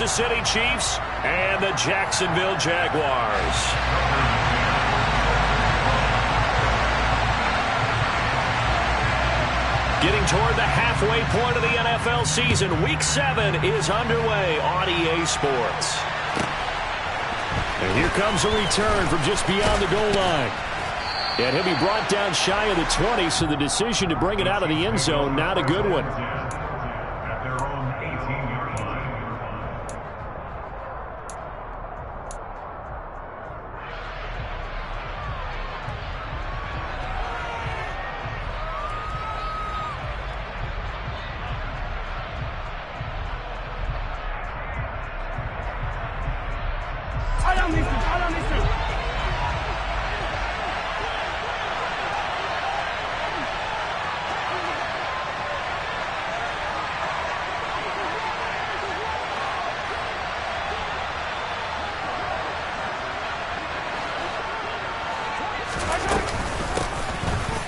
The City Chiefs and the Jacksonville Jaguars. Getting toward the halfway point of the NFL season, Week 7 is underway on EA Sports. And here comes a return from just beyond the goal line. And he'll be brought down shy of the 20, so the decision to bring it out of the end zone, not a good one.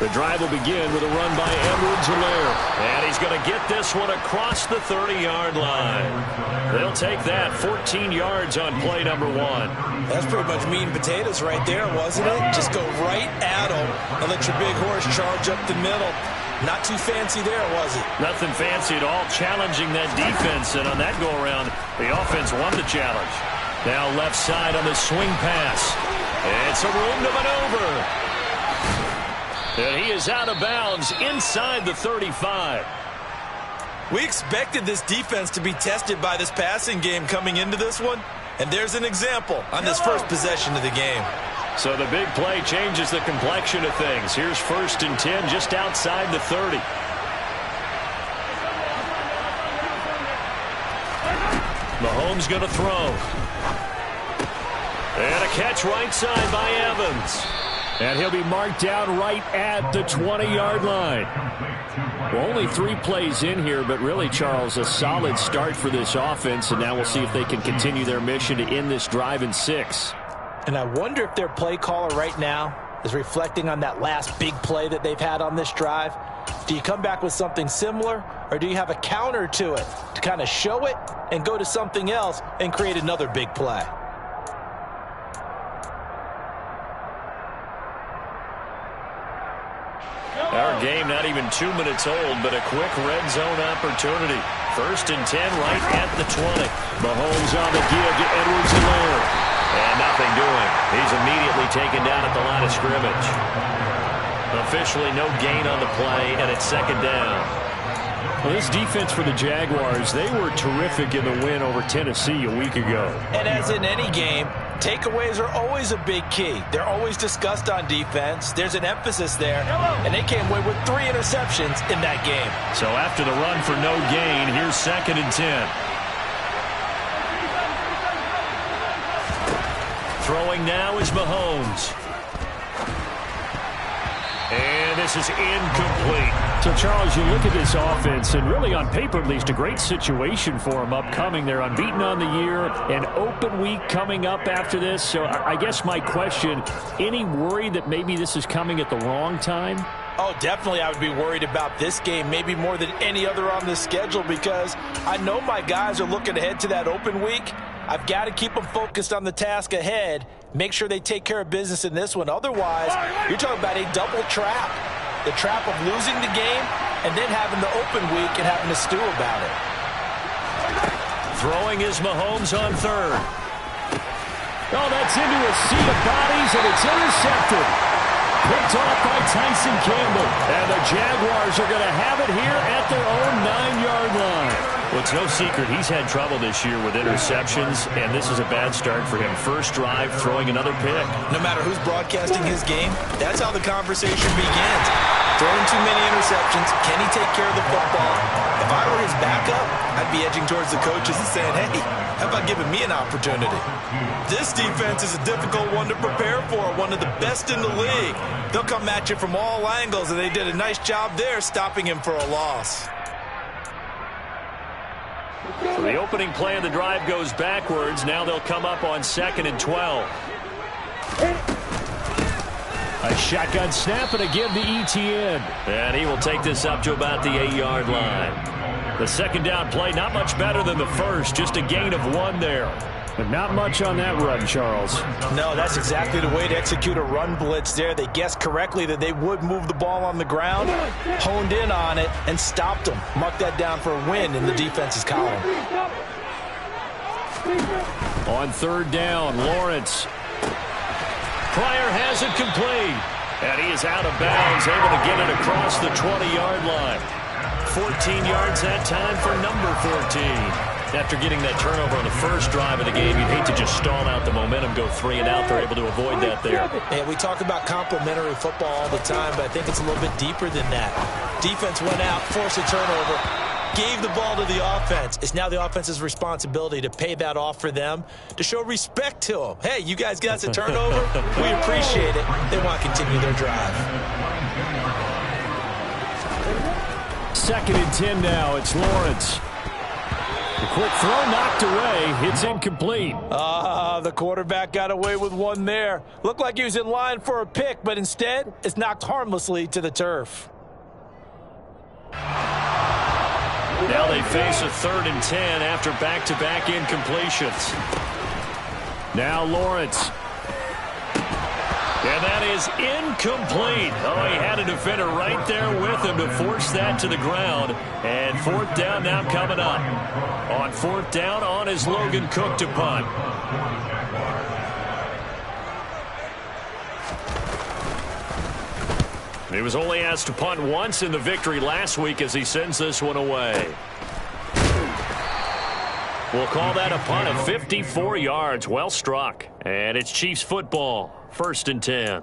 The drive will begin with a run by Edwards-Helaire. And he's going to get this one across the 30-yard line. They'll take that 14 yards on play number 1. That's pretty much meat and potatoes right there, wasn't it? Just go right at them and let your big horse charge up the middle. Not too fancy there, was it? Nothing fancy at all, challenging that defense. And on that go-around, the offense won the challenge. Now left side on the swing pass. It's a room to maneuver. And he is out of bounds inside the 35. We expected this defense to be tested by this passing game coming into this one. And there's an example on this first possession of the game. So the big play changes the complexion of things. Here's 1st and 10 just outside the 30. Mahomes going to throw. And a catch right side by Evans. And he'll be marked down right at the 20-yard line. Well, only 3 plays in here, but really, Charles, a solid start for this offense. And now we'll see if they can continue their mission to end this drive in 6. And I wonder if their play caller right now is reflecting on that last big play that they've had on this drive. Do you come back with something similar, or do you have a counter to it to kind of show it and go to something else and create another big play? Our game not even 2 minutes old, but a quick red zone opportunity. 1st and 10 right at the 20. Mahomes on the give to Edwards-Helaire. And nothing doing. He's immediately taken down at the line of scrimmage. Officially no gain on the play, and it's 2nd down. Well, this defense for the Jaguars, they were terrific in the win over Tennessee a week ago. And as in any game, takeaways are always a big key. They're always discussed on defense. There's an emphasis there, and they came away with 3 interceptions in that game. So after the run for no gain, here's 2nd and 10. Throwing now is Mahomes. And this is incomplete. So, Charles, you look at this offense, and really on paper at least, a great situation for them upcoming. They're unbeaten on the year, an open week coming up after this. So I guess my question, any worry that maybe this is coming at the wrong time? Oh, definitely I would be worried about this game, maybe more than any other on the schedule, because I know my guys are looking ahead to that open week. I've got to keep them focused on the task ahead, make sure they take care of business in this one. Otherwise, you're talking about a double trap. The trap of losing the game and then having the open week and having to stew about it. Throwing is Mahomes on 3rd. Oh, that's into a sea of bodies, and it's intercepted. Picked off by Tyson Campbell. And the Jaguars are going to have it here at their own 9-yard line. Well, it's no secret he's had trouble this year with interceptions, and this is a bad start for him. First drive, throwing another pick. No matter who's broadcasting his game, that's how the conversation begins. Throwing too many interceptions. Can he take care of the football? If I were his backup, I'd be edging towards the coaches and saying, hey, how about giving me an opportunity? This defense is a difficult one to prepare for, one of the best in the league. They'll come at you from all angles, and they did a nice job there stopping him for a loss. So the opening play of the drive goes backwards. Now they'll come up on 2nd and 12. A shotgun snap and a give to Etienne. And he will take this up to about the 8-yard line. The second down play, not much better than the first, just a gain of 1 there. But not much on that run, Charles. No, that's exactly the way to execute a run blitz there. They guessed correctly that they would move the ball on the ground, honed in on it, and stopped them. Mark that down for a win in the defense's column. On third down, Lawrence. Pryor has it complete. And he is out of bounds, able to get it across the 20-yard line. 14 yards that time for number 14. After getting that turnover on the first drive of the game, you'd hate to just stall out the momentum, go 3 and out. They're able to avoid that there. And we talk about complementary football all the time, but I think it's a little bit deeper than that. Defense went out, forced a turnover, gave the ball to the offense. It's now the offense's responsibility to pay that off for them, to show respect to them. Hey, you guys got a turnover? We appreciate it. They want to continue their drive. 2nd and 10 now. It's Lawrence. The quick throw knocked away. It's incomplete. The quarterback got away with one there. Looked like he was in line for a pick, but instead, it's knocked harmlessly to the turf. Now they face a 3rd and 10 after back-to-back incompletions. Now Lawrence. And that is incomplete. Oh, he had a defender right there with him to force that to the ground. And 4th down now coming up. On 4th down, on is Logan Cook to punt. He was only asked to punt once in the victory last week as he sends this one away. We'll call that a punt of 54 yards. Well struck. And it's Chiefs football. 1st and 10.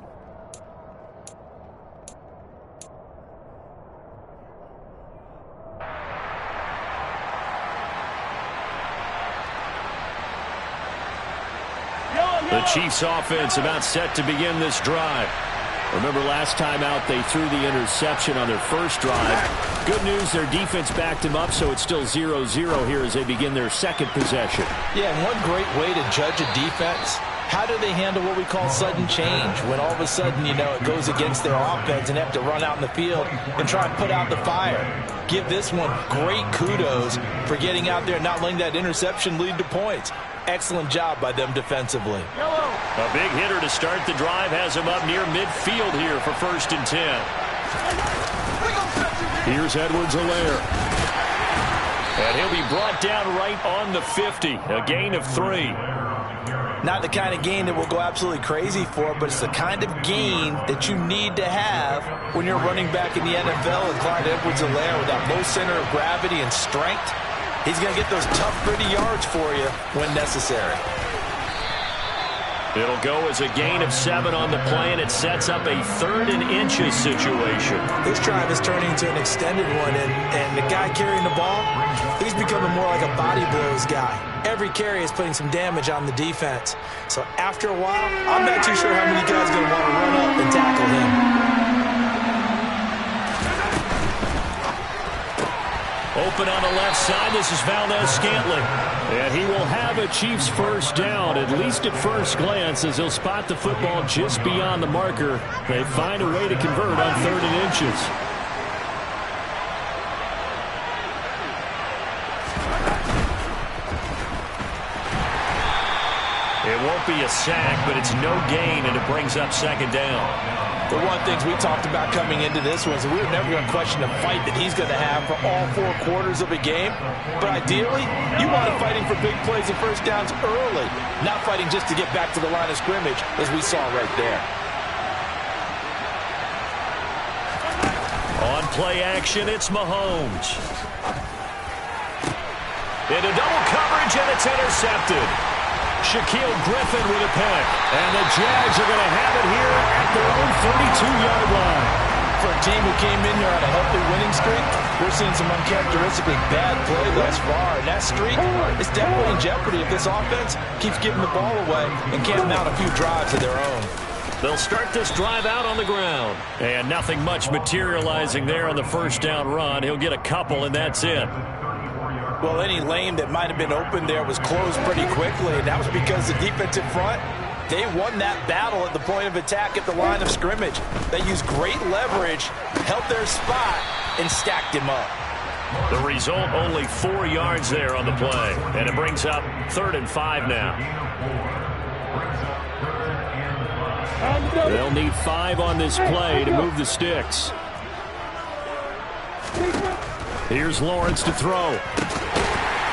The Chiefs offense about set to begin this drive. Remember last time out they threw the interception on their first drive. Good news, their defense backed them up, so it's still 0-0 here as they begin their second possession. Yeah, and one great way to judge a defense, how do they handle what we call sudden change? When all of a sudden, you know, it goes against their offense and they have to run out in the field and try and put out the fire. Give this one great kudos for getting out there and not letting that interception lead to points. Excellent job by them defensively. A big hitter to start the drive has him up near midfield here for 1st and 10. Here's Edwards-Helaire. And he'll be brought down right on the 50. A gain of 3. Not the kind of gain that we'll go absolutely crazy for, but it's the kind of gain that you need to have when you're running back in the NFL. And Clyde Edwards-Helaire with that low center of gravity and strength, he's going to get those tough, gritty yards for you when necessary. It'll go as a gain of 7 on the play, and it sets up a 3rd and inches situation. This drive is turning into an extended one, and the guy carrying the ball, he's becoming more like a body blows guy. Every carry is putting some damage on the defense. So after a while, I'm not too sure how many guys are going to want to run up and tackle him. Open on the left side, this is Valdez-Scantling. And he will have a Chiefs first down, at least at first glance, as he'll spot the football just beyond the marker. They find a way to convert on 3rd and inches. It won't be a sack, but it's no gain, and it brings up 2nd down. The one things we talked about coming into this was we were never going to question the fight that he's going to have for all 4 quarters of a game. But ideally, you want him fighting for big plays and first downs early, not fighting just to get back to the line of scrimmage, as we saw right there. On play action, it's Mahomes. Into double coverage, and it's intercepted. Shaquille Griffin with a pick. And the Jags are going to have it here at their own 32-yard line. For a team who came in there on a healthy winning streak, we're seeing some uncharacteristically bad play thus far. And that streak is definitely in jeopardy if this offense keeps giving the ball away and can't mount a few drives of their own. They'll start this drive out on the ground. And nothing much materializing there on the first down run. He'll get a couple, and that's it. Well, any lane that might have been open there was closed pretty quickly, and that was because the defensive front, they won that battle at the point of attack at the line of scrimmage. They used great leverage, held their spot, and stacked him up. The result, only 4 yards there on the play. And it brings up 3rd and 5 now. They'll need 5 on this play to move the sticks. Here's Lawrence to throw.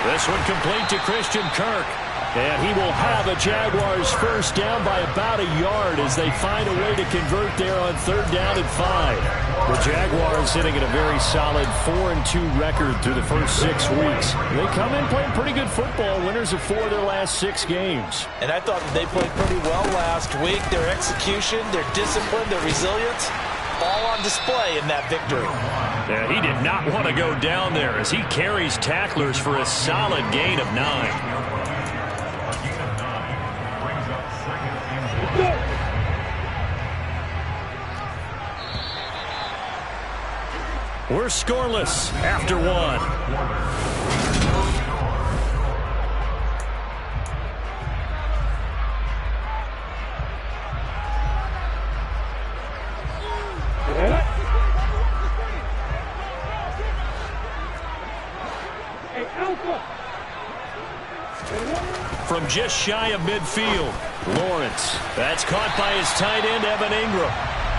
This one complete to Christian Kirk. And he will have a Jaguars first down by about a yard as they find a way to convert there on 3rd down and 5. The Jaguars sitting at a very solid 4-2 record through the first 6 weeks. They come in playing pretty good football, winners of 4 of their last 6 games. And I thought that they played pretty well last week. Their execution, their discipline, their resilience, all on display in that victory. Yeah, he did not want to go down there as he carries tacklers for a solid gain of 9. We're scoreless after 1. From just shy of midfield, Lawrence. That's caught by his tight end, Evan Ingram.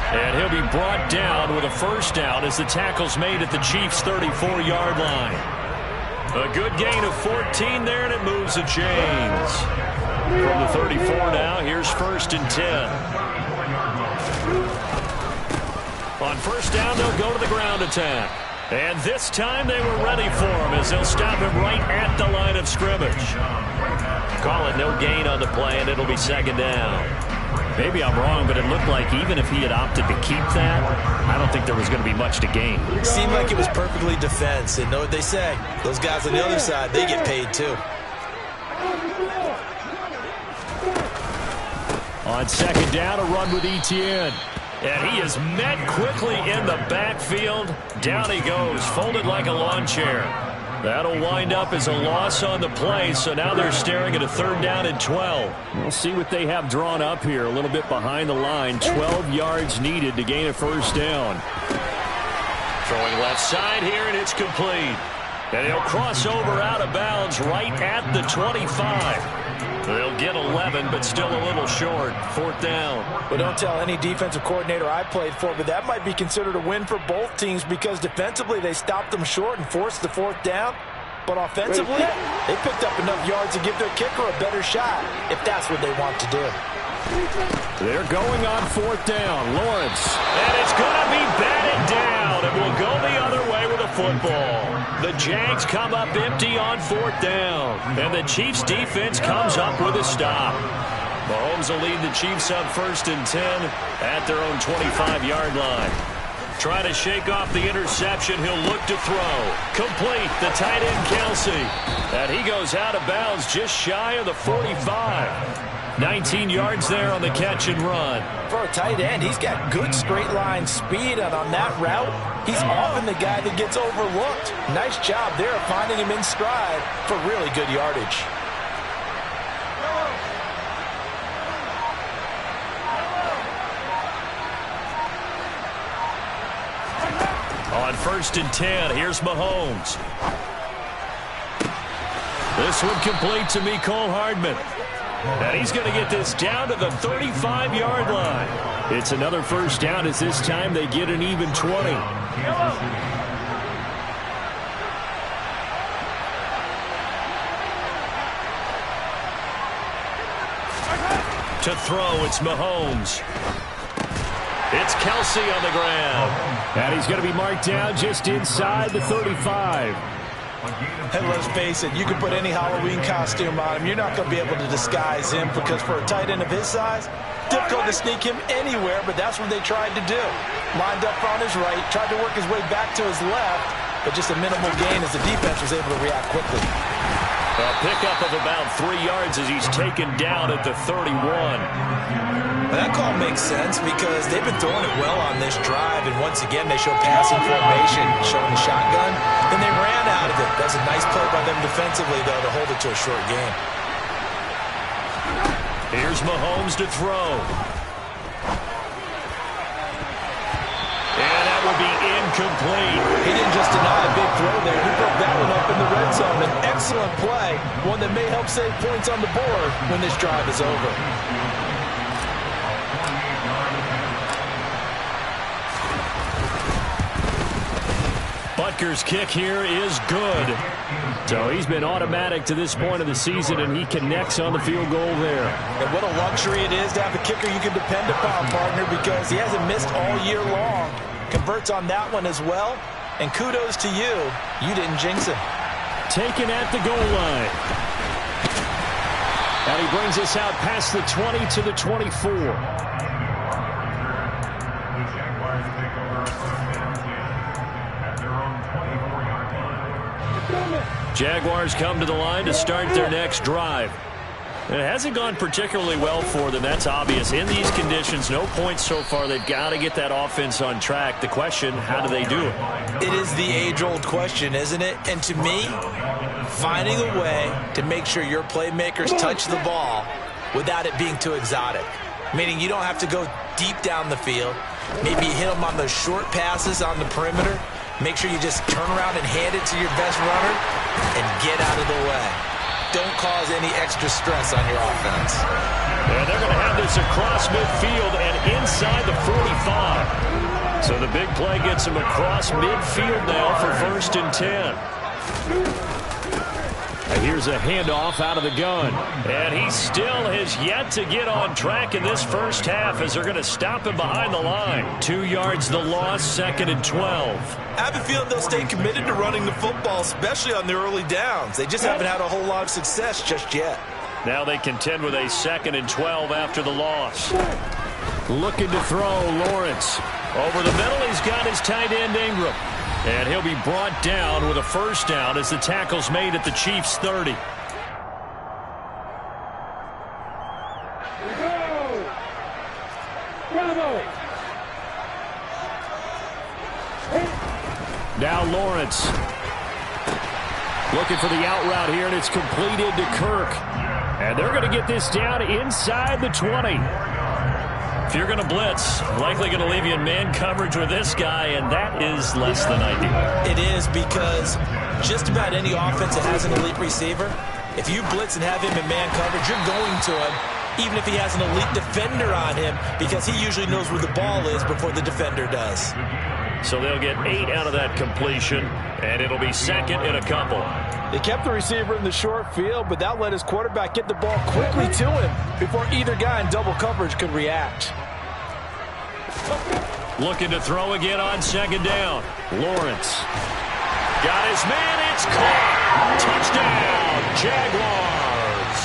And he'll be brought down with a first down as the tackle's made at the Chiefs' 34-yard line. A good gain of 14 there, and it moves the chains. From the 34 now, here's 1st and 10. On first down, they'll go to the ground attack. And this time they were ready for him as they'll stop him right at the line of scrimmage. Call it no gain on the play, and it'll be 2nd down. Maybe I'm wrong, but it looked like even if he had opted to keep that, I don't think there was going to be much to gain. It seemed like it was perfectly defense. And know what they say. Those guys on the other side, they get paid too. On 2nd down, a run with Etienne. And he is met quickly in the backfield. Down he goes, folded like a lawn chair. That'll wind up as a loss on the play, so now they're staring at a 3rd down and 12. We'll see what they have drawn up here, a little bit behind the line. 12 yards needed to gain a first down. Throwing left side here, and it's complete. And he'll cross over out of bounds right at the 25. They'll get 11, but still a little short. 4th down. But don't tell any defensive coordinator I played for, but that might be considered a win for both teams because defensively they stopped them short and forced the 4th down. But offensively, they picked up enough yards to give their kicker a better shot if that's what they want to do. They're going on 4th down. Lawrence. And it's going to be batted down. It will go the other way with a football. The Jags come up empty on 4th down. And the Chiefs defense comes up with a stop. Mahomes will lead the Chiefs up 1st and 10 at their own 25-yard line. Trying to shake off the interception. He'll look to throw. Complete. The tight end, Kelsey. And he goes out of bounds just shy of the 45. 19 yards there on the catch and run. For a tight end, he's got good straight line speed, and on that route, he's often the guy that gets overlooked. Nice job there of finding him in stride for really good yardage. On 1st and 10, here's Mahomes. This one complete to Mecole Hardman. And he's going to get this down to the 35-yard line. It's another first down as this time they get an even 20. To throw, it's Mahomes. It's Kelsey on the ground. And he's going to be marked down just inside the 35. And let's face it, you can put any Halloween costume on him. You're not going to be able to disguise him because for a tight end of his size, difficult to sneak him anywhere, but that's what they tried to do. Lined up on his right, tried to work his way back to his left, but just a minimal gain as the defense was able to react quickly. A pickup of about 3 yards as he's taken down at the 31. That call makes sense because they've been throwing it well on this drive, and once again they showed passing formation, showing the shotgun, and they ran out of it. That's a nice play by them defensively, though, to hold it to a short game. Here's Mahomes to throw. And that will be complete. He didn't just deny a big throw there. He broke that one up in the red zone. An excellent play, one that may help save points on the board when this drive is over. Butker's kick here is good. So he's been automatic to this point of the season, and he connects on the field goal there. And what a luxury it is to have a kicker you can depend upon, partner, because he hasn't missed all year long. Converts on that one as well. And kudos to you. You didn't jinx him. Taken at the goal line. And he brings us out past the 20 to the 24. Jaguars come to the line to start their next drive. It hasn't gone particularly well for them. That's obvious. In these conditions, no points so far. They've got to get that offense on track. The question, how do they do it? It is the age-old question, isn't it? And to me, finding a way to make sure your playmakers touch the ball without it being too exotic. Meaning you don't have to go deep down the field. Maybe hit them on those short passes on the perimeter. Make sure you just turn around and hand it to your best runner and get out of the way. Don't cause any extra stress on your offense. Yeah, they're going to have this across midfield and inside the 45. So the big play gets them across midfield now for 1st and 10. And here's a handoff out of the gun. And he still has yet to get on track in this first half as they're going to stop him behind the line. 2 yards the loss, 2nd and 12. I have a feeling they'll stay committed to running the football, especially on the early downs. They just haven't had a whole lot of success just yet. Now they contend with a 2nd and 12 after the loss. Looking to throw, Lawrence. Over the middle, he's got his tight end, Ingram. And he'll be brought down with a first down as the tackle's made at the Chiefs' 30. Now Lawrence. Looking for the out route here, and it's completed to Kirk. And they're going to get this down inside the 20. If you're going to blitz, likely going to leave you in man coverage with this guy, and that is less than ideal. It is, because just about any offense that has an elite receiver, if you blitz and have him in man coverage, you're going to him, even if he has an elite defender on him, because he usually knows where the ball is before the defender does. So they'll get 8 out of that completion, and it'll be 2nd and a couple. They kept the receiver in the short field, but that let his quarterback get the ball quickly to him before either guy in double coverage could react. Looking to throw again on 2nd down. Lawrence. Got his man, it's caught. Touchdown, Jaguars.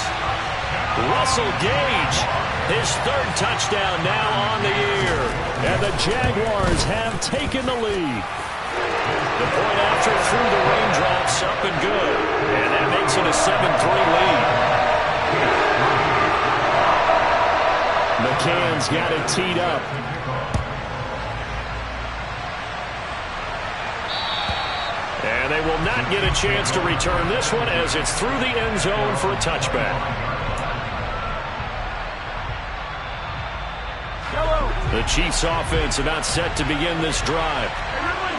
Russell Gage, his 3rd touchdown now on the year. And the Jaguars have taken the lead. The point after through the raindrops, up and good. And that makes it a 7-3 lead. McCann's got it teed up. And they will not get a chance to return this one as it's through the end zone for a touchback. The Chiefs offense about set to begin this drive.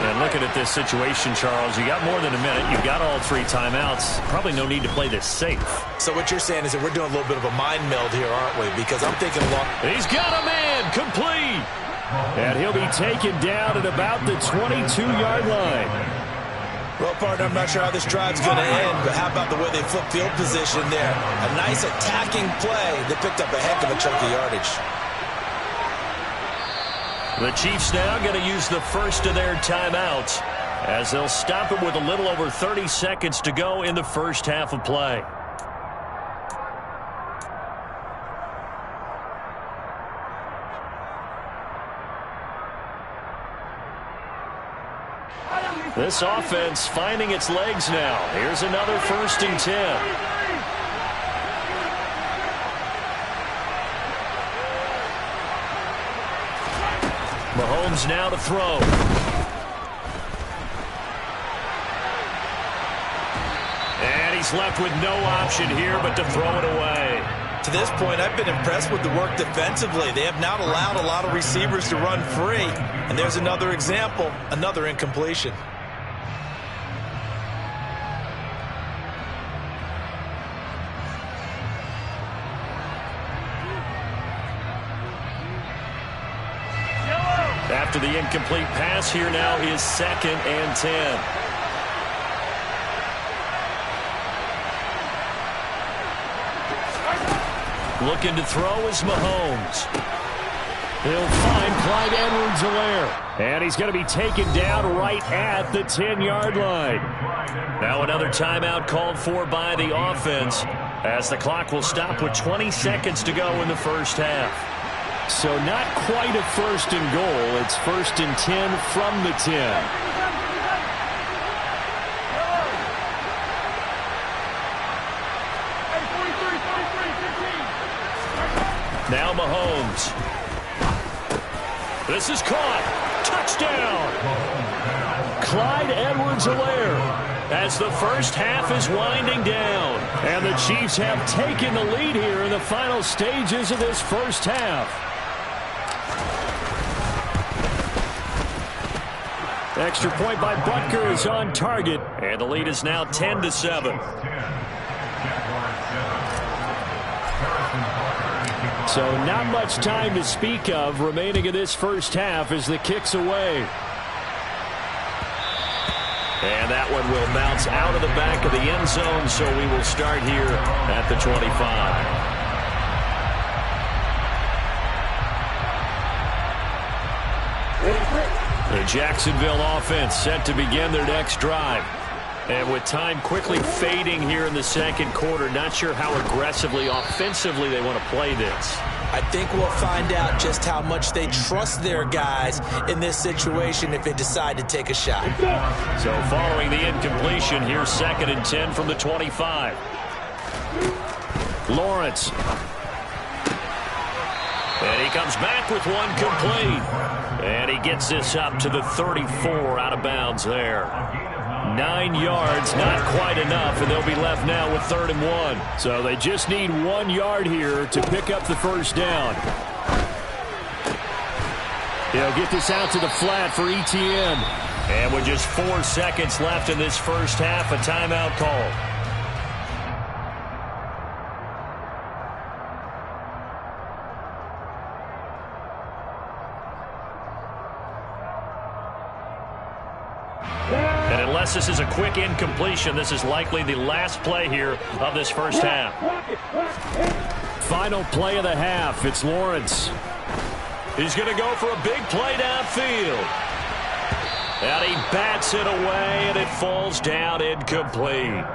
And looking at this situation, Charles, you got more than a minute. You've got all 3 timeouts. Probably no need to play this safe. So what you're saying is that we're doing a little bit of a mind meld here, aren't we? Because I'm thinking along. He's got a man, complete. And he'll be taken down at about the 22-yard line. Well, partner, I'm not sure how this drive's going to end, but how about the way they flip field position there? A nice attacking play. They picked up a heck of a chunk of yardage. The Chiefs now going to use the first of their timeouts as they'll stop it with a little over 30 seconds to go in the first half of play. This offense finding its legs now. Here's another 1st and 10. Mahomes now to throw. And he's left with no option here but to throw it away. To this point, I've been impressed with the work defensively. They have not allowed a lot of receivers to run free. And there's another example, another incompletion. After the incomplete pass, here now is 2nd and 10. Looking to throw is Mahomes. He'll find Clyde Edwards-Helaire. And he's going to be taken down right at the 10-yard line. Now another timeout called for by the offense, as the clock will stop with 20 seconds to go in the first half. So not quite a 1st and goal. It's 1st and 10 from the 10. Now Mahomes. This is caught. Touchdown. Clyde Edwards-Helaire as the first half is winding down. And the Chiefs have taken the lead here in the final stages of this first half. Extra point by Butker is on target. And the lead is now 10-7. So not much time to speak of remaining in this first half as the kick's away. And that one will bounce out of the back of the end zone, so we will start here at the 25. The Jacksonville offense set to begin their next drive. And with time quickly fading here in the second quarter, not sure how aggressively, offensively they want to play this. I think we'll find out just how much they trust their guys in this situation if they decide to take a shot. So following the incompletion, here's 2nd and 10 from the 25. Lawrence. And he comes back with one complete. And he gets this up to the 34 out of bounds there. 9 yards, not quite enough, and they'll be left now with 3rd and 1. So they just need 1 yard here to pick up the first down. He'll get this out to the flat for Etienne. And with just 4 seconds left in this first half, a timeout call. Unless this is a quick incompletion, this is likely the last play here of this first half. Final play of the half. It's Lawrence. He's going to go for a big play downfield. And he bats it away, and it falls down incomplete.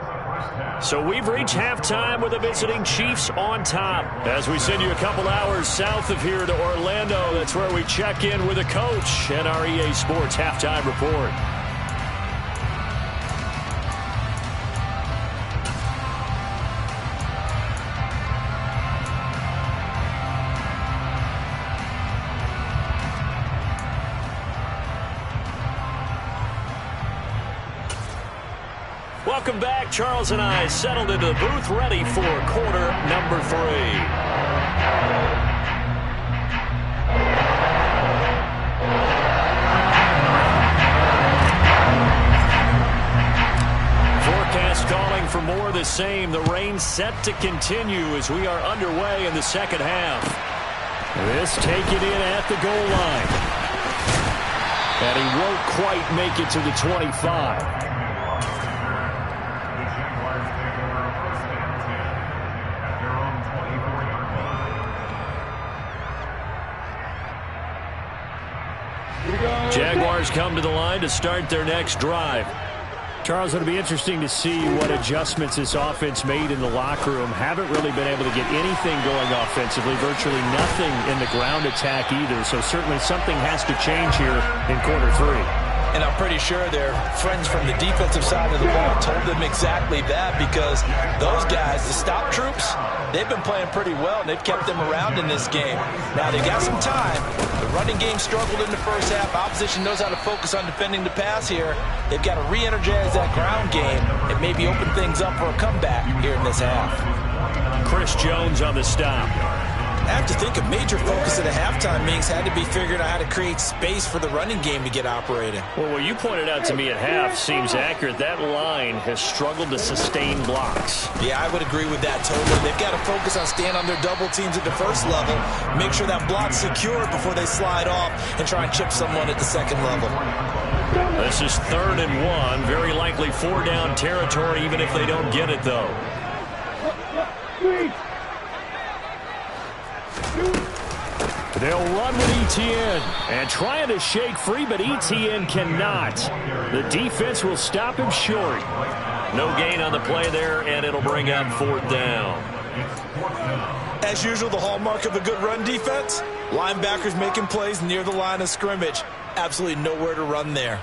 So we've reached halftime with the visiting Chiefs on top. As we send you a couple hours south of here to Orlando, that's where we check in with the coach and our EA Sports Halftime Report. Welcome back. Charles and I settled into the booth, ready for quarter number 3. Forecast calling for more of the same. The rain set to continue as we are underway in the second half. This taken in at the goal line. And he won't quite make it to the 25. Jaguars come to the line to start their next drive. Charles, it'll be interesting to see what adjustments this offense made in the locker room. Haven't really been able to get anything going offensively, virtually nothing in the ground attack either. So certainly something has to change here in quarter 3. And I'm pretty sure their friends from the defensive side of the ball told them exactly that, because those guys, the stop troops, they've been playing pretty well, and they've kept them around in this game. Now, they've got some time. The running game struggled in the first half. Opposition knows how to focus on defending the pass here. They've got to re-energize that ground game and maybe open things up for a comeback here in this half. Chris Jones on the stop. I have to think a major focus at a halftime meetings had to be figuring out how to create space for the running game to get operating. Well, what you pointed out to me at half seems accurate. That line has struggled to sustain blocks. Yeah, I would agree with that totally. They've got to focus on staying on their double teams at the first level, make sure that block's secured before they slide off and try and chip someone at the second level. This is 3rd and 1. Very likely 4-down territory, even if they don't get it, though. They'll run with Etienne and trying to shake free, but Etienne cannot. The defense will stop him short. No gain on the play there, and it'll bring up 4th down. As usual, the hallmark of a good run defense, linebackers making plays near the line of scrimmage. Absolutely nowhere to run there.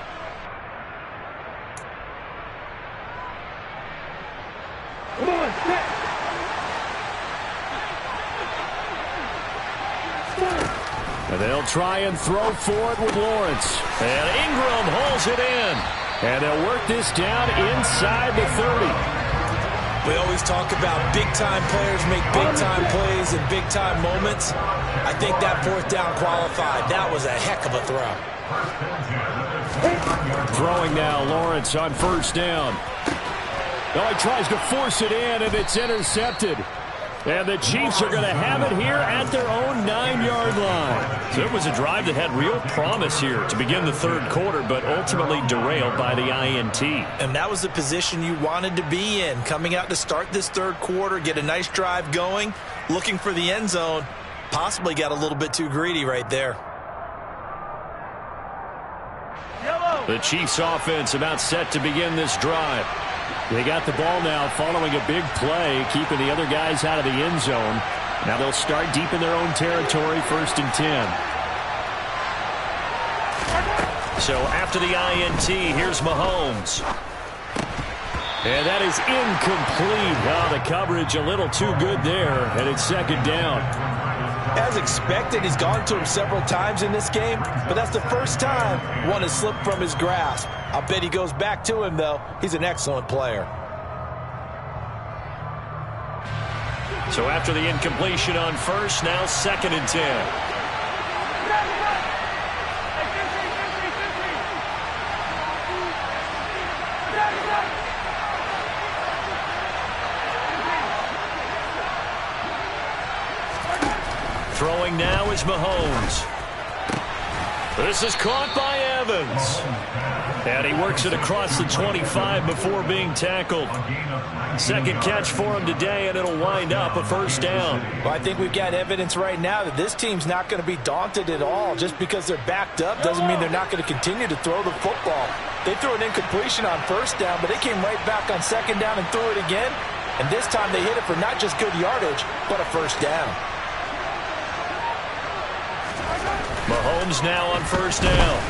Come on, set. And they'll try and throw for it with Lawrence. And Ingram holds it in. And they'll work this down inside the 30. We always talk about big-time players make big-time plays in big-time moments. I think that 4th down qualified. That was a heck of a throw. Throwing now, Lawrence on 1st down. Oh, he tries to force it in, and it's intercepted. And the Chiefs are going to have it here at their own 9-yard line. So it was a drive that had real promise here to begin the 3rd quarter, but ultimately derailed by the INT. And that was the position you wanted to be in, coming out to start this 3rd quarter, get a nice drive going, looking for the end zone. Possibly got a little bit too greedy right there. The Chiefs offense about set to begin this drive. They got the ball now following a big play, keeping the other guys out of the end zone. Now they'll start deep in their own territory, 1st and 10. So after the INT, here's Mahomes. And that is incomplete. Oh, the coverage a little too good there, and it's 2nd down. As expected, he's gone to him several times in this game, but that's the first time one has slipped from his grasp. I'll bet he goes back to him, though. He's an excellent player. So after the incompletion on 1st, now 2nd and 10. Throwing now is Mahomes. This is caught by Evans. And he works it across the 25 before being tackled. 2nd catch for him today, and it'll wind up a 1st down. Well, I think we've got evidence right now that this team's not going to be daunted at all. Just because they're backed up doesn't mean they're not going to continue to throw the football. They threw an incompletion on 1st down, but they came right back on 2nd down and threw it again. And this time they hit it for not just good yardage, but a 1st down. Mahomes now on 1st down.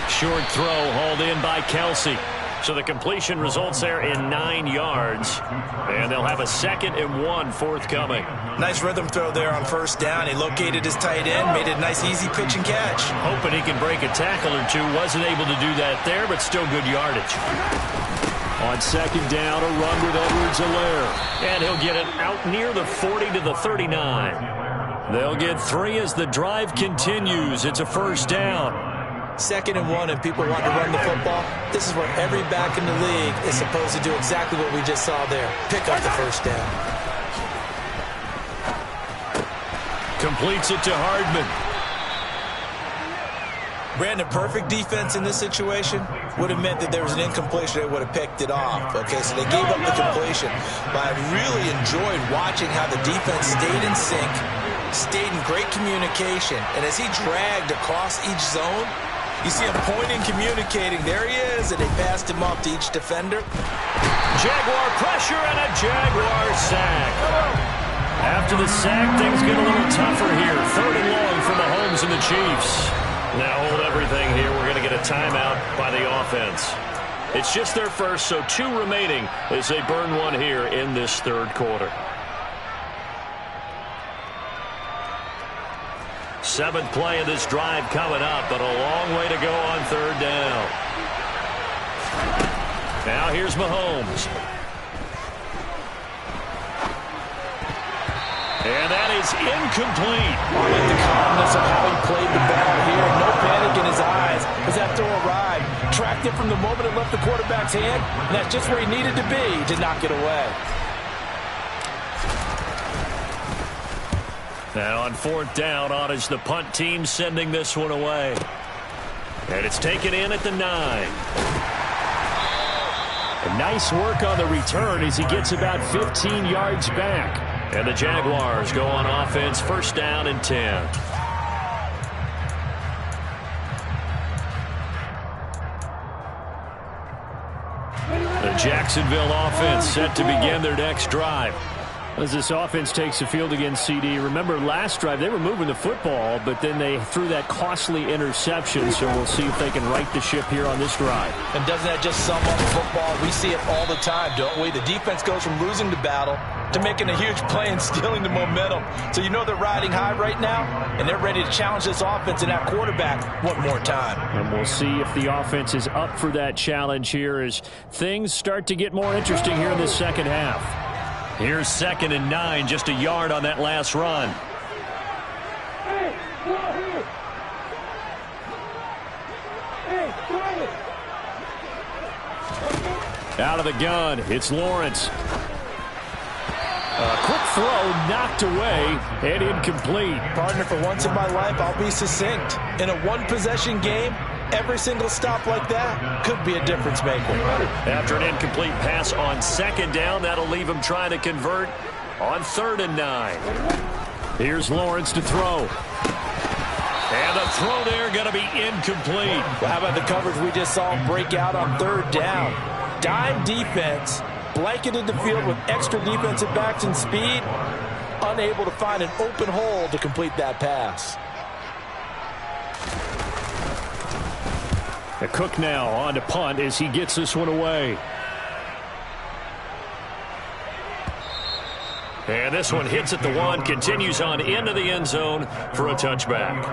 Short throw hauled in by Kelsey. So the completion results there in 9 yards. And they'll have a 2nd and 1 forthcoming. Nice rhythm throw there on 1st down. He located his tight end, made it a nice easy pitch and catch. Hoping he can break a tackle or two. Wasn't able to do that there, but still good yardage. On 2nd down, a run with Edwards-Helaire. And he'll get it out near the 40 to the 39. They'll get 3 as the drive continues. It's a 1st down. 2nd and 1, and people want to run the football. This is where every back in the league is supposed to do exactly what we just saw there. Pick up the 1st down. Completes it to Hardman. Brandon, perfect defense in this situation would have meant that there was an incompletion. They would have picked it off. Okay, so they gave up the completion. But I really enjoyed watching how the defense stayed in sync, stayed in great communication. And as he dragged across each zone, you see him pointing, communicating. There he is, and they passed him off to each defender. Jaguar pressure and a Jaguar sack. After the sack, things get a little tougher here. 3rd and long for Mahomes and the Chiefs. Now hold everything here. We're going to get a timeout by the offense. It's just their first, so 2 remaining as they burn 1 here in this 3rd quarter. 7th play of this drive coming up, but a long way to go on 3rd down. Now here's Mahomes. And that is incomplete. I like the calmness of how he played the ball here. No panic in his eyes as that throw arrived. Tracked it from the moment it left the quarterback's hand, and that's just where he needed to be to knock it away. Now on 4th down, on is the punt team sending this one away. And it's taken in at the 9. And nice work on the return as he gets about 15 yards back. And the Jaguars go on offense, 1st down and 10. The Jacksonville offense set to begin their next drive. As this offense takes the field against CD, remember last drive they were moving the football, but then they threw that costly interception, so we'll see if they can right the ship here on this drive. And doesn't that just sum up football? We see it all the time, don't we? The defense goes from losing the battle to making a huge play and stealing the momentum. So you know they're riding high right now, and they're ready to challenge this offense and that quarterback one more time. And we'll see if the offense is up for that challenge here as things start to get more interesting here in the second half. Here's 2nd and 9, just a yard on that last run. Hey, go here. Hey, try it. Out of the gun, it's Lawrence. A quick throw knocked away and incomplete. Partner, for once in my life, I'll be succinct. In a one-possession game, every single stop like that could be a difference maker. After an incomplete pass on 2nd down, that'll leave him trying to convert on 3rd and 9. Here's Lawrence to throw. And the throw there going to be incomplete. Well, how about the coverage we just saw him break out on 3rd down? Dime defense, blanketed the field with extra defensive backs and speed, unable to find an open hole to complete that pass. The Cook now on to punt as he gets this one away. And this one hits at the 1, continues on into the end zone for a touchback.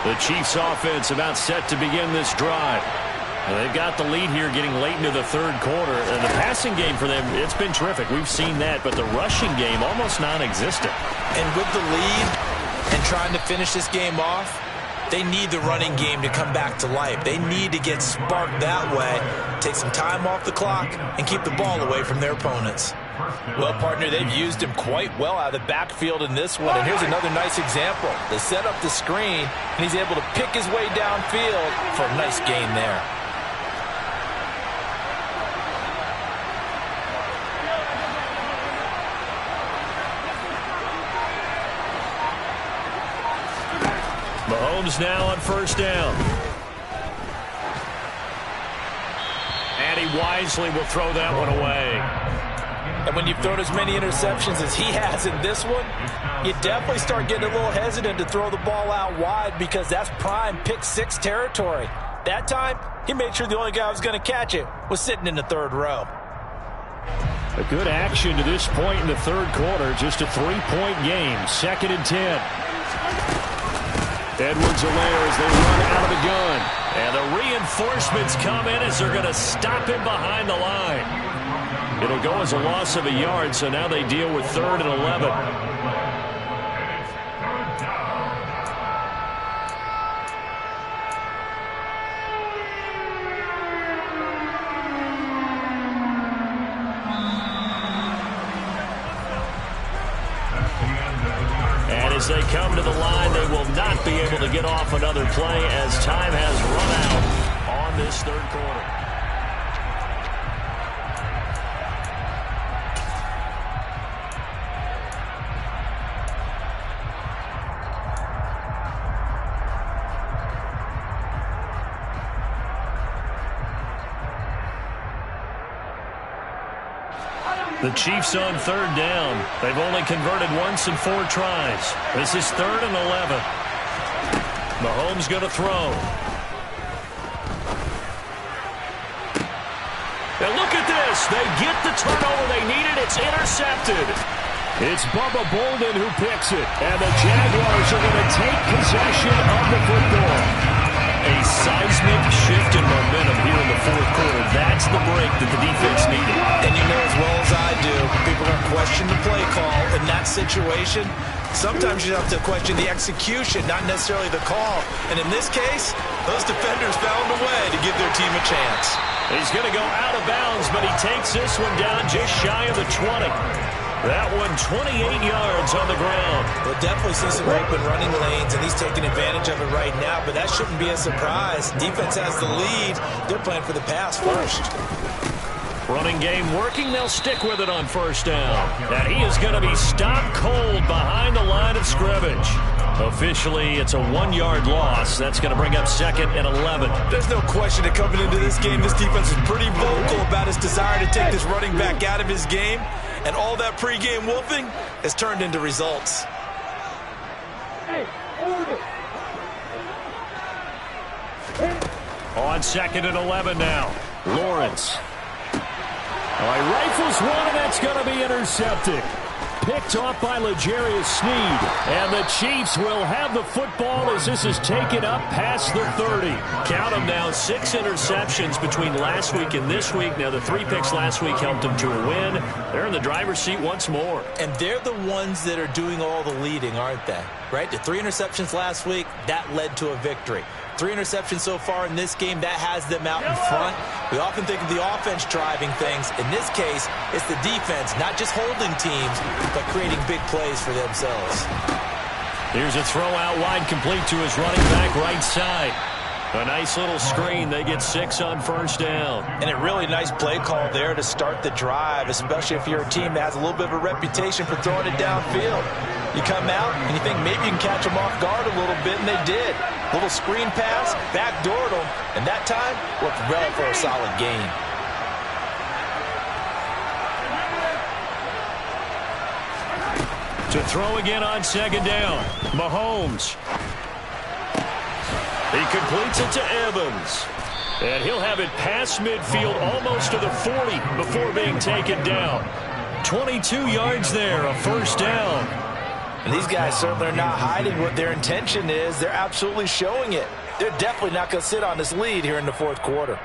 The Chiefs offense about set to begin this drive. And they've got the lead here getting late into the 3rd quarter. And the passing game for them, it's been terrific. We've seen that, but the rushing game almost non-existent. And with the lead and trying to finish this game off, they need the running game to come back to life. They need to get sparked that way, take some time off the clock, and keep the ball away from their opponents. Well, partner, they've used him quite well out of the backfield in this one. And here's another nice example. They set up the screen, and he's able to pick his way downfield for a nice gain there. Mahomes now on 1st down. And he wisely will throw that one away. And when you've thrown as many interceptions as he has in this one, you definitely start getting a little hesitant to throw the ball out wide because that's prime pick 6 territory. That time, he made sure the only guy who was going to catch it was sitting in the 3rd row. A good action to this point in the 3rd quarter. Just a 3-point game. 2nd and 10. Edwards-Helaire as they run out of the gun. And the reinforcements come in as they're going to stop him behind the line. It'll go as a loss of a yard, so now they deal with 3rd and 11. And as they come to the line, they will not be able to get off another play as time has run out on this 3rd quarter. The Chiefs on 3rd down. They've only converted once in 4 tries. This is 3rd and 11. Mahomes going to throw. And look at this. They get the turnover they needed. It's intercepted. It's Bubba Bolden who picks it. And the Jaguars are going to take possession of the football. A seismic shift in momentum here in the 4th quarter. That situation, sometimes you have to question the execution, not necessarily the call. And in this case, those defenders found a way to give their team a chance. He's going to go out of bounds, but he takes this one down just shy of the 20. That one 28 yards on the ground. We'll definitely see some open running lanes, and he's taking advantage of it right now, but that shouldn't be a surprise. Defense has the lead. They're playing for the pass first. Running game working. They'll stick with it on first down. And he is going to be stopped cold behind the line of scrimmage. Officially, it's a 1-yard loss. That's going to bring up 2nd and 11. There's no question that coming into this game, this defense is pretty vocal about his desire to take this running back out of his game. And all that pregame wolfing has turned into results. On 2nd and 11 now. Lawrence. All right, rifles one, and that's going to be intercepted. Picked off by L'Jarius Sneed. And the Chiefs will have the football as this is taken up past the 30. Count them now, 6 interceptions between last week and this week. Now, the 3 picks last week helped them to a win. They're in the driver's seat once more. And they're the ones that are doing all the leading, aren't they? Right? The 3 interceptions last week, that led to a victory. 3 interceptions so far in this game, that has them out in front. We often think of the offense driving things. In this case, it's the defense, not just holding teams, but creating big plays for themselves. Here's a throw out wide, complete to his running back right side. A nice little screen. They get 6 on first down. And a really nice play call there to start the drive, especially if you're a team that has a little bit of a reputation for throwing it downfield. You come out and you think maybe you can catch them off guard a little bit, and they did. Little screen pass, backdoored them, and that time worked well for a solid gain. To throw again on 2nd down. Mahomes. He completes it to Evans. And he'll have it past midfield almost to the 40 before being taken down. 22 yards there, a first down. And these guys certainly are not hiding what their intention is. They're absolutely showing it. They're definitely not going to sit on this lead here in the 4th quarter.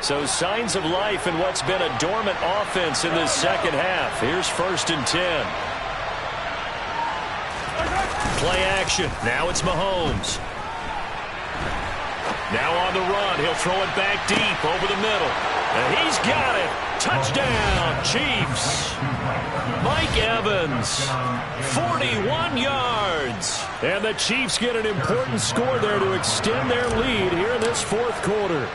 So signs of life in what's been a dormant offense in this second half. Here's 1st and 10. Play action. Now it's Mahomes. Now on the run. He'll throw it back deep over the middle. And he's got it. Touchdown, Chiefs. Mike Evans, 41 yards. And the Chiefs get an important score there to extend their lead here in this 4th quarter.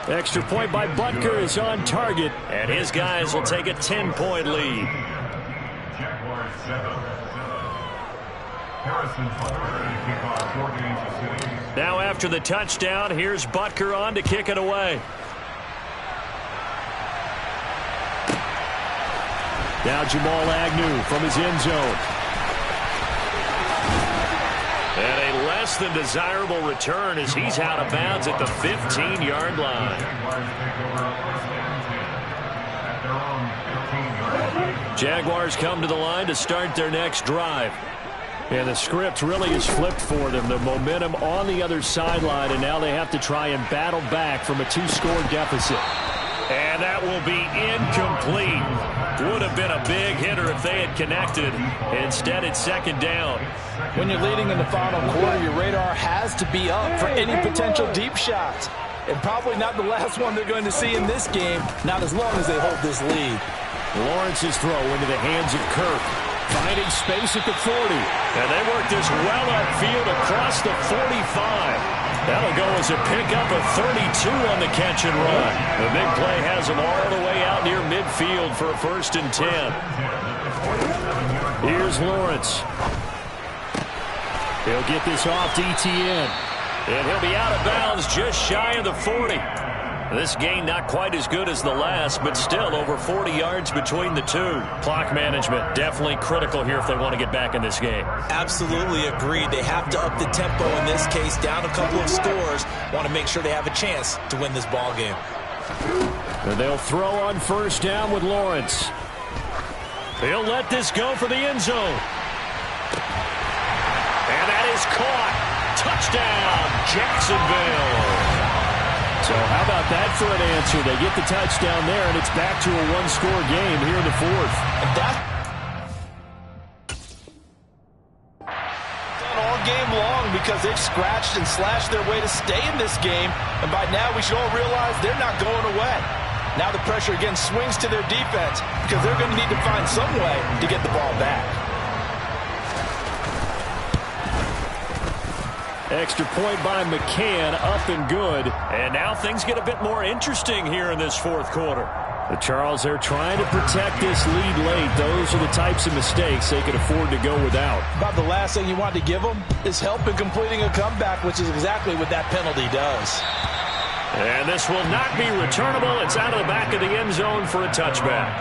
Extra point by Butker is on target, and his guys will take a 10-point lead. Now after the touchdown, here's Butker on to kick it away. Now Jamal Agnew from his end zone. And a less than desirable return as he's out of bounds at the 15-yard line. Jaguars come to the line to start their next drive. And the script really is flipped for them. The momentum on the other sideline, and now they have to try and battle back from a 2-score deficit. And that will be incomplete. Would have been a big hitter if they had connected. Instead, it's 2nd down. When you're leading in the final quarter, your radar has to be up for any potential deep shots. And probably not the last one they're going to see in this game, not as long as they hold this lead. Lawrence's throw into the hands of Kirk. Finding space at the 40. And they work this well upfield across the 45. That'll go as a pickup of 32 on the catch and run. The big play has them all the way out near midfield for a 1st and 10. Here's Lawrence. He'll get this off to Etienne. And he'll be out of bounds just shy of the 40. This gain not quite as good as the last, but still over 40 yards between the two. Clock management definitely critical here if they want to get back in this game. Absolutely agreed. They have to up the tempo in this case, down a couple of scores. Want to make sure they have a chance to win this ball game. And they'll throw on first down with Lawrence. He'll let this go for the end zone. And that is caught. Touchdown, Jacksonville. So how about that for an answer? They get the touchdown there, and it's back to a one-score game here in the fourth. And that's done all game long because they've scratched and slashed their way to stay in this game. And by now, we should all realize they're not going away. Now the pressure again swings to their defense because they're going to need to find some way to get the ball back. Extra point by McCann, up and good. And now things get a bit more interesting here in this fourth quarter. The Charles, they're trying to protect this lead late. Those are the types of mistakes they can afford to go without. About the last thing you want to give them is help in completing a comeback, which is exactly what that penalty does. And this will not be returnable. It's out of the back of the end zone for a touchback.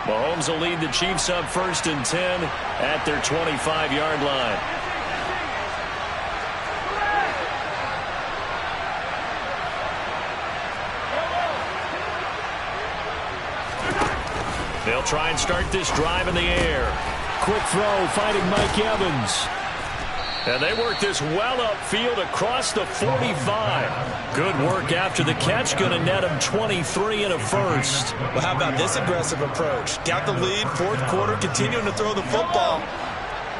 Mahomes will lead the Chiefs up 1st and 10 at their 25-yard line. They'll try and start this drive in the air. Quick throw, fighting Mike Evans. And they work this well upfield across the 45. Good work after the catch. Going to net him 23 and a first. Well, how about this aggressive approach? Got the lead, fourth quarter, continuing to throw the football.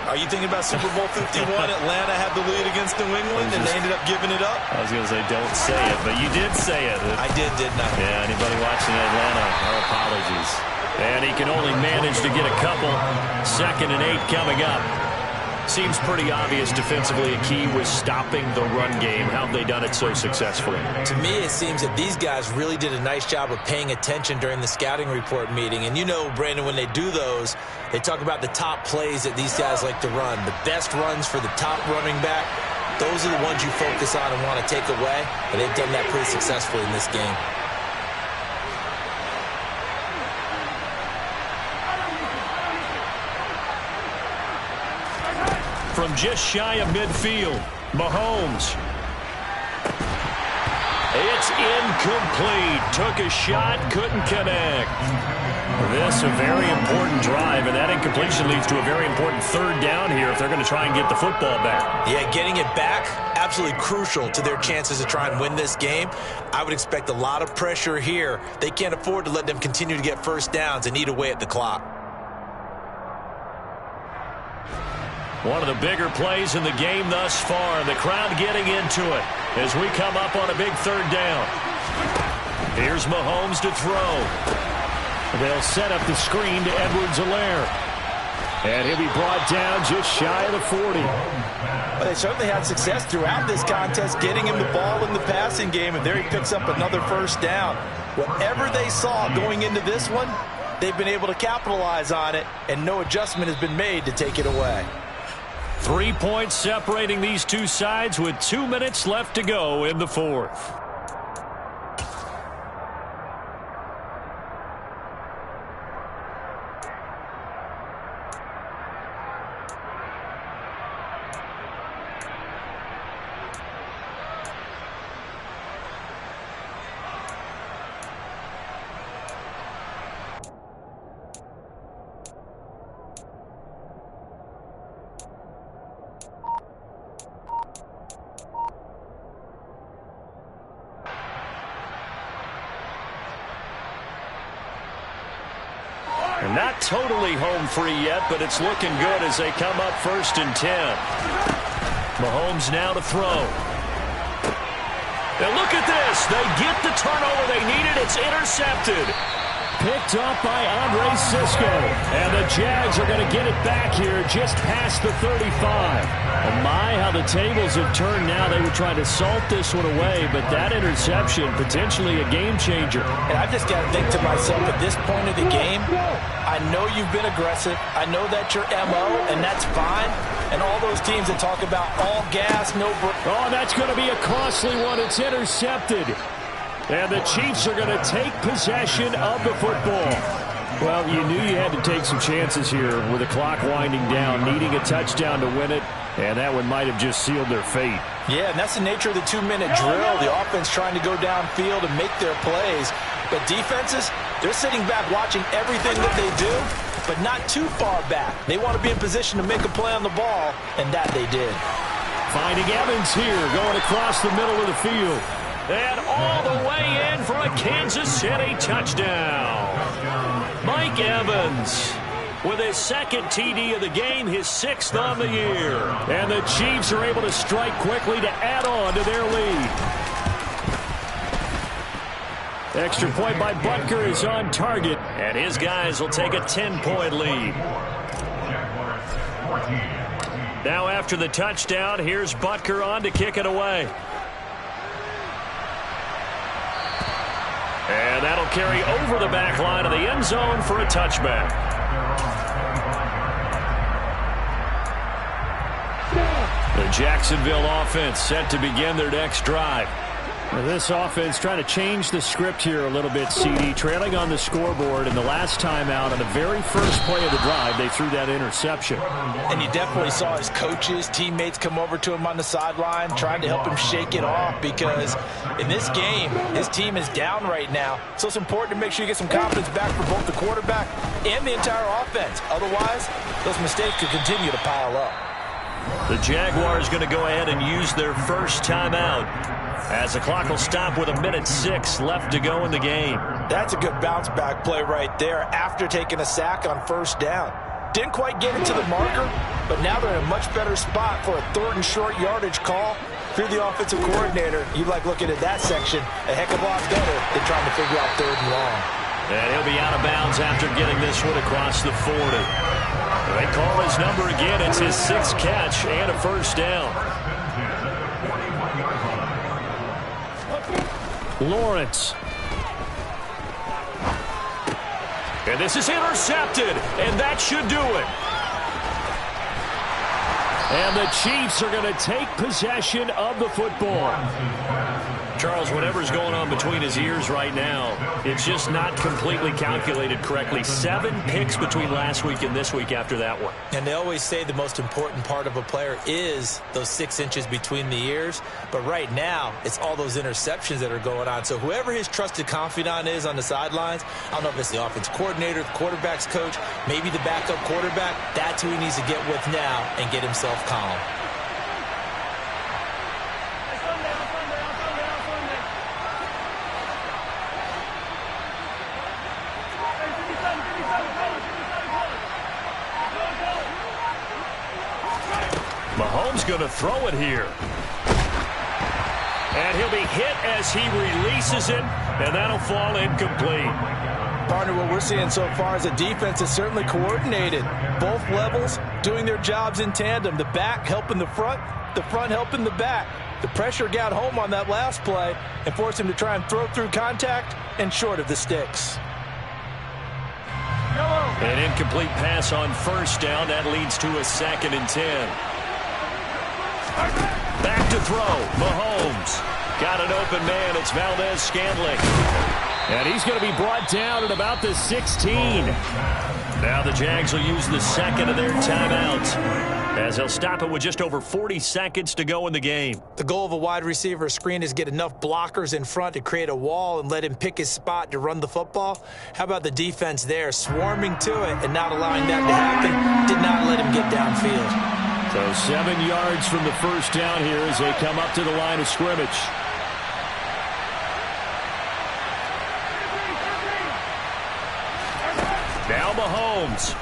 Are you thinking about Super Bowl 51? Atlanta had the lead against New England, and they ended up giving it up? I was going to say, don't say it, but you did say it. I did, didn't I? Yeah, anybody watching Atlanta, our apologies. And he can only manage to get a couple. 2nd and 8 coming up. Seems pretty obvious defensively a key was stopping the run game. How have they done it so successfully? To me, it seems that these guys really did a nice job of paying attention during the scouting report meeting. And you know, Brandon, when they do those, they talk about the top plays that these guys like to run. The best runs for the top running back, those are the ones you focus on and want to take away. And they've done that pretty successfully in this game. From just shy of midfield, Mahomes. It's incomplete. Took a shot, couldn't connect. This a very important drive, and that incompletion leads to a very important 3rd down here if they're going to try and get the football back. Yeah, getting it back, absolutely crucial to their chances to try and win this game. I would expect a lot of pressure here. They can't afford to let them continue to get first downs and eat away at the clock. One of the bigger plays in the game thus far. The crowd getting into it as we come up on a big 3rd down. Here's Mahomes to throw. They'll set up the screen to Edwards-Helaire. And he'll be brought down just shy of the 40. But they certainly had success throughout this contest getting him the ball in the passing game, and there he picks up another first down. Whatever they saw going into this one, they've been able to capitalize on it, and no adjustment has been made to take it away. 3 points separating these two sides with 2 minutes left to go in the fourth. Not totally home free yet, but it's looking good as they come up 1st and 10. Mahomes now to throw. And look at this. They get the turnover they needed. It's intercepted. Picked up by Andre Cisco. And the Jags are going to get it back here just past the 35. Oh my, how the tables have turned now. They were trying to salt this one away, but that interception, potentially a game changer. And I just got to think to myself, at this point of the game, I know you've been aggressive. I know that's your MO, and that's fine. And all those teams that talk about all gas, no break. Oh, that's going to be a costly one. It's intercepted. And the Chiefs are going to take possession of the football. Well, you knew you had to take some chances here with the clock winding down, needing a touchdown to win it. And that one might have just sealed their fate. Yeah, and that's the nature of the 2-minute drill. The offense trying to go downfield and make their plays. But defenses, they're sitting back watching everything that they do, but not too far back. They want to be in position to make a play on the ball, and that they did. Finding Evans here, going across the middle of the field. And all the way in for a Kansas City touchdown. Mike Evans with his second TD of the game, his 6th on the year. And the Chiefs are able to strike quickly to add on to their lead. Extra point by Butker is on target. And his guys will take a 10-point lead. Now after the touchdown, here's Butker on to kick it away. And that'll carry over the back line of the end zone for a touchback. The Jacksonville offense set to begin their next drive. Now this offense trying to change the script here a little bit, CD. Trailing on the scoreboard, and the last time out on the very first play of the drive, they threw that interception. And you definitely saw his coaches, teammates come over to him on the sideline, trying to help him shake it off, because in this game, his team is down right now. So it's important to make sure you get some confidence back for both the quarterback and the entire offense. Otherwise, those mistakes could continue to pile up. The Jaguars going to go ahead and use their first timeout, as the clock will stop with 1:06 left to go in the game. That's a good bounce-back play right there after taking a sack on first down. Didn't quite get it to the marker, but now they're in a much better spot for a 3rd and short yardage call. If you're the offensive coordinator, you like looking at that section a heck of a lot better than trying to figure out 3rd and long. And he'll be out of bounds after getting this one across the 40. They call his number again. It's his 6th catch and a first down. Lawrence. And this is intercepted, and that should do it. And the Chiefs are going to take possession of the football. Charles, whatever's going on between his ears right now, it's just not completely calculated correctly. 7 picks between last week and this week after that one. And they always say the most important part of a player is those 6 inches between the ears. But right now, it's all those interceptions that are going on. So whoever his trusted confidant is on the sidelines, I don't know if it's the offensive coordinator, the quarterback's coach, maybe the backup quarterback, that's who he needs to get with now and get himself calm. Mahomes going to throw it here. And he'll be hit as he releases it, and that'll fall incomplete. Partner, what we're seeing so far is a defense is certainly coordinated. Both levels doing their jobs in tandem. The back helping the front helping the back. The pressure got home on that last play and forced him to try and throw through contact and short of the sticks. An incomplete pass on first down. That leads to a 2nd and 10. Back to throw. Mahomes. Got an open man. It's Valdez-Scantling. And he's going to be brought down at about the 16. Now the Jags will use the 2nd of their timeouts, as they'll stop it with just over 40 seconds to go in the game. The goal of a wide receiver screen is get enough blockers in front to create a wall and let him pick his spot to run the football. How about the defense there, swarming to it and not allowing that to happen? Did not let him get downfield. So 7 yards from the first down here as they come up to the line of scrimmage. Now Mahomes.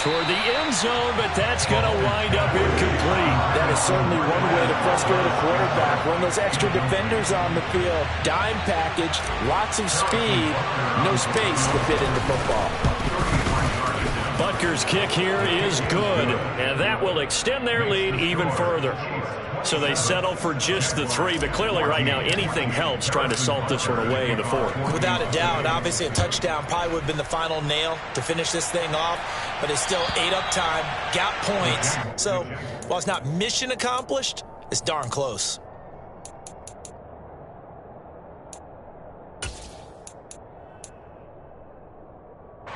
Toward the end zone, but that's going to wind up incomplete. That is certainly one way to frustrate a quarterback. Run those extra defenders on the field. Dime package, lots of speed, no space to fit into football. Butker's kick here is good, and that will extend their lead even further. So they settle for just the 3, but clearly right now anything helps trying to salt this one away in the 4th. Without a doubt, obviously a touchdown probably would have been the final nail to finish this thing off, but it's still 8 up time, got points. So while it's not mission accomplished, it's darn close.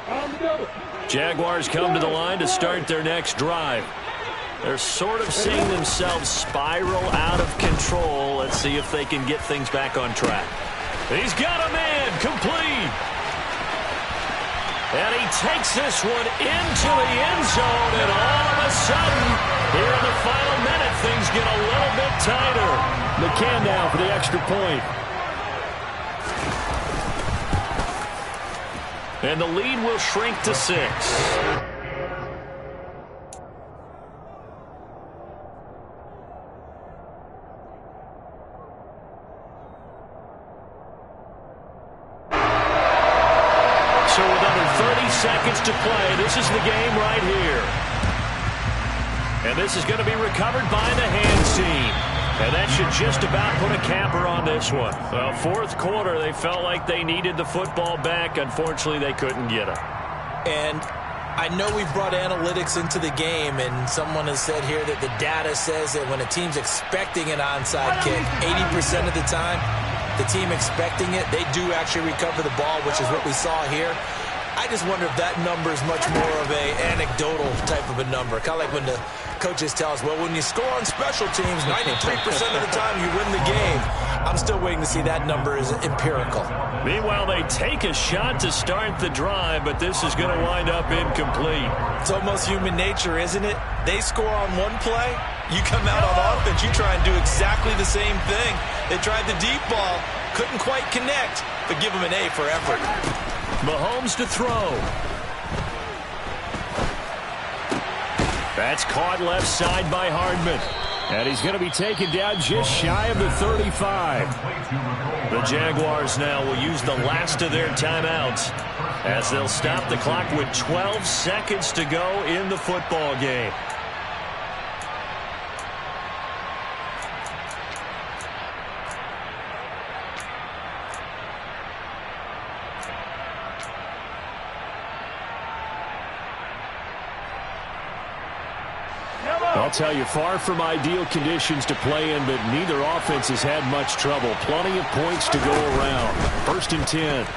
On the double. Jaguars come to the line to start their next drive. They're sort of seeing themselves spiral out of control. Let's see if they can get things back on track. He's got a man complete. And he takes this one into the end zone. And all of a sudden, here in the final minute, things get a little bit tighter. McCann now for the extra point. And the lead will shrink to 6. So with under 30 seconds to play, this is the game right here. And this is going to be recovered by the hands team. And that should just about put a capper on this one. Well, fourth quarter, they felt like they needed the football back. Unfortunately, they couldn't get it. And I know we've brought analytics into the game, and someone has said here that the data says that when a team's expecting an onside kick, 80% of the time, the team expecting it, they do actually recover the ball, which is what we saw here. I just wonder if that number is much more of a anecdotal type of a number. Kind of like when the coaches tell us, well, when you score on special teams, 93% of the time you win the game. I'm still waiting to see that number is empirical. Meanwhile, they take a shot to start the drive, but this is going to wind up incomplete. It's almost human nature, isn't it? They score on one play, you come out on offense, you try and do exactly the same thing. They tried the deep ball, couldn't quite connect, but give them an A for effort. Mahomes to throw. That's caught left side by Hardman. And he's going to be taken down just shy of the 35. The Jaguars now will use the last of their timeouts as they'll stop the clock with 12 seconds to go in the football game. I'll tell you, far from ideal conditions to play in, but neither offense has had much trouble. Plenty of points to go around. 1st and 10.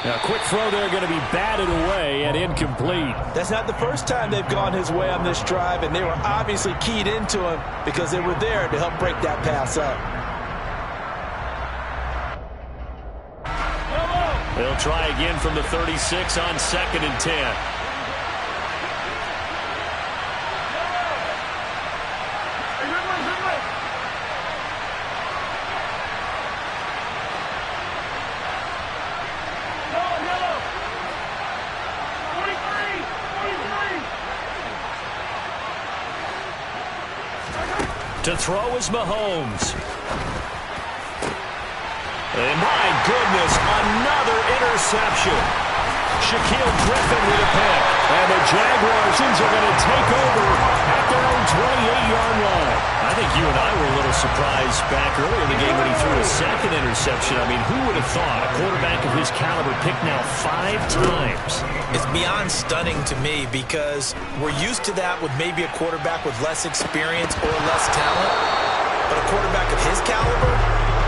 Now, a quick throw there going to be batted away and incomplete. That's not the first time they've gone his way on this drive, and they were obviously keyed into him because they were there to help break that pass up. They'll try again from the 36 on 2nd and 10. To throw is Mahomes. And my goodness, another interception. Shaquille Griffin with a pick. And the Jaguars are going to take over at their own 28-yard line. I think you and I were a little surprised back earlier in the game when he threw a second interception. I mean, who would have thought a quarterback of his caliber picked now 5 times? It's beyond stunning to me because we're used to that with maybe a quarterback with less experience or less talent. But a quarterback of his caliber,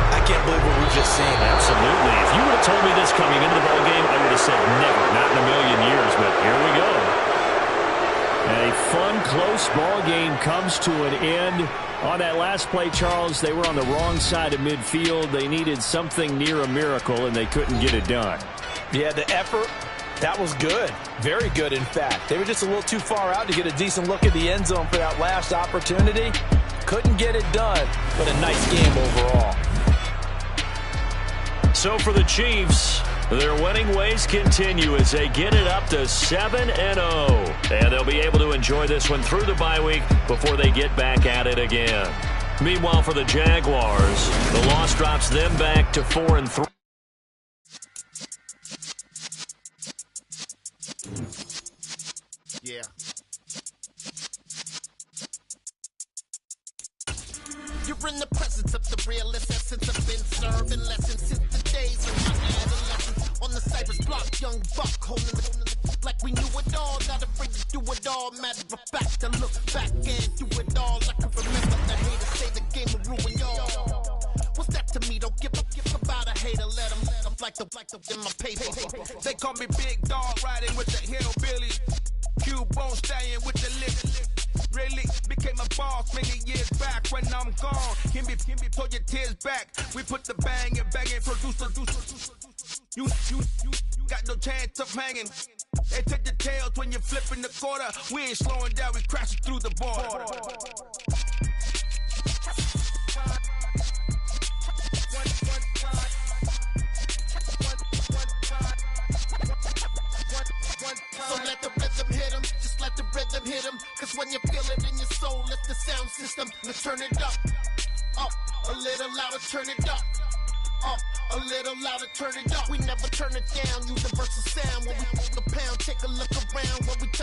I can't believe what we've just seen. Absolutely. If you would have told me this coming into the ballgame, I would have said never, not in a million years. But here we go. And a fun, close ball game comes to an end. On that last play, Charles, they were on the wrong side of midfield. They needed something near a miracle, and they couldn't get it done. Yeah, the effort, that was good. Very good, in fact. They were just a little too far out to get a decent look at the end zone for that last opportunity. Couldn't get it done, but a nice game overall. So for the Chiefs, their winning ways continue as they get it up to 7-0. And they'll be able to enjoy this one through the bye week before they get back at it again. Meanwhile, for the Jaguars, the loss drops them back to 4-3. Yeah. You're in the presence of the realest essence. I've been serving lessons since the days of my adolescence. On the Cypress block, young buck holding the like we knew it all. Not afraid to do it all. Matter of fact, to look back and do it all. I can remember the haters say the game will ruin y'all. What's that to me? Don't give about a hater. Let them like the in my paper. They call me Big Dog, riding with the hillbilly. Cubone staying with the lip. Really became a boss many years back. When I'm gone, can be pull your tears back. We put the bang and producer. You got no chance of hanging. They take the tails when you're flipping the quarter. We ain't slowing down, we crashing through the border. So let the rhythm hit him, just let the rhythm hit him. Cause when you feel it in your soul, let the sound system, let's turn it up, a little louder, turn it up, a little louder, turn it up. We never turn it down, universal sound. When we hold the pound, take a look around. When we